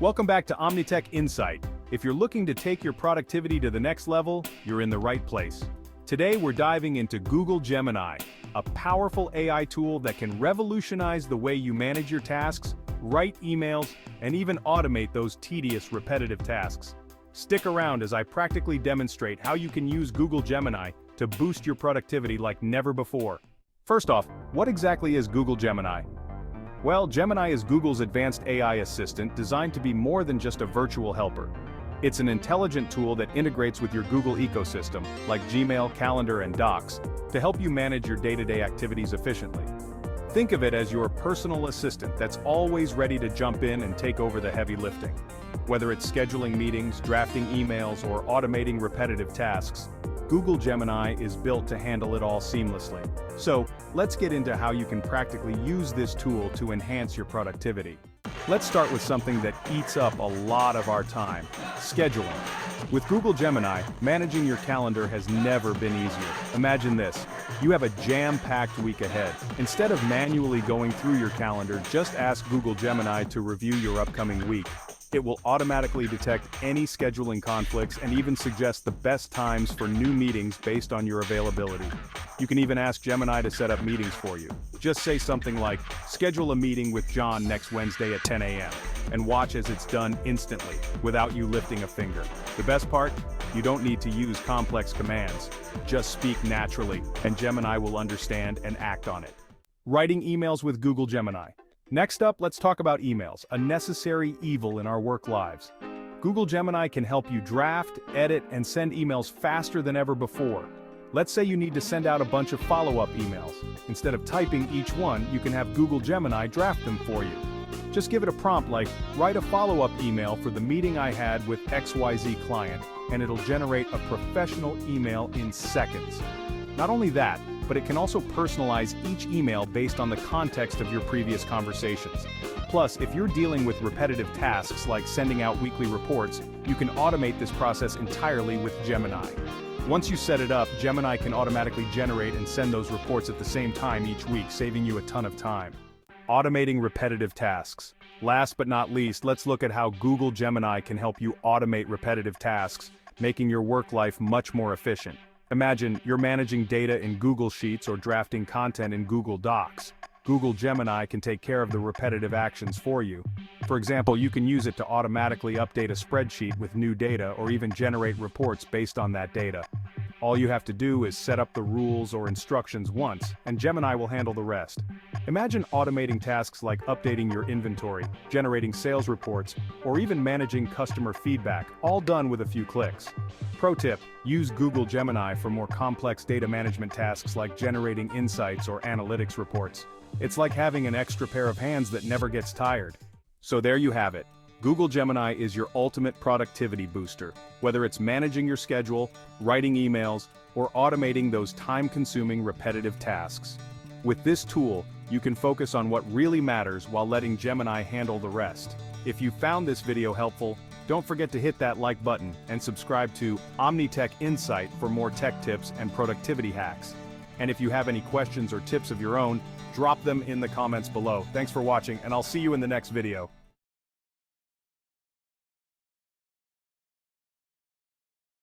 Welcome back to Omnitech Insight. If you're looking to take your productivity to the next level, you're in the right place. Today we're diving into Google Gemini, a powerful AI tool that can revolutionize the way you manage your tasks, write emails, and even automate those tedious, repetitive tasks. Stick around as I practically demonstrate how you can use Google Gemini to boost your productivity like never before. First off, what exactly is Google Gemini? Well, Gemini is Google's advanced AI assistant designed to be more than just a virtual helper. It's an intelligent tool that integrates with your Google ecosystem, like Gmail, Calendar, and Docs, to help you manage your day-to-day activities efficiently. Think of it as your personal assistant that's always ready to jump in and take over the heavy lifting. Whether it's scheduling meetings, drafting emails, or automating repetitive tasks, Google Gemini is built to handle it all seamlessly. So, let's get into how you can practically use this tool to enhance your productivity. Let's start with something that eats up a lot of our time: scheduling. With Google Gemini, managing your calendar has never been easier. Imagine this: you have a jam-packed week ahead. Instead of manually going through your calendar, just ask Google Gemini to review your upcoming week. It will automatically detect any scheduling conflicts and even suggest the best times for new meetings based on your availability. You can even ask Gemini to set up meetings for you. Just say something like, "Schedule a meeting with John next Wednesday at 10 a.m. and watch as it's done instantly, without you lifting a finger. The best part? You don't need to use complex commands. Just speak naturally, and Gemini will understand and act on it. Writing emails with Google Gemini. Next up, let's talk about emails, a necessary evil in our work lives. Google Gemini can help you draft, edit, and send emails faster than ever before. Let's say you need to send out a bunch of follow-up emails. Instead of typing each one, you can have Google Gemini draft them for you. Just give it a prompt like, "Write a follow-up email for the meeting I had with XYZ client," and it'll generate a professional email in seconds. Not only that, but it can also personalize each email based on the context of your previous conversations. Plus, if you're dealing with repetitive tasks like sending out weekly reports, you can automate this process entirely with Gemini. Once you set it up, Gemini can automatically generate and send those reports at the same time each week, saving you a ton of time. Automating repetitive tasks. Last but not least, let's look at how Google Gemini can help you automate repetitive tasks, making your work life much more efficient. Imagine you're managing data in Google Sheets or drafting content in Google Docs. Google Gemini can take care of the repetitive actions for you. For example, you can use it to automatically update a spreadsheet with new data or even generate reports based on that data. All you have to do is set up the rules or instructions once, and Gemini will handle the rest. Imagine automating tasks like updating your inventory, generating sales reports, or even managing customer feedback, all done with a few clicks. Pro tip: use Google Gemini for more complex data management tasks like generating insights or analytics reports. It's like having an extra pair of hands that never gets tired. So there you have it. Google Gemini is your ultimate productivity booster. Whether it's managing your schedule, writing emails, or automating those time-consuming repetitive tasks. With this tool, you can focus on what really matters while letting Gemini handle the rest. If you found this video helpful, don't forget to hit that like button and subscribe to Omnitech Insight for more tech tips and productivity hacks. And if you have any questions or tips of your own, drop them in the comments below. Thanks for watching, and I'll see you in the next video.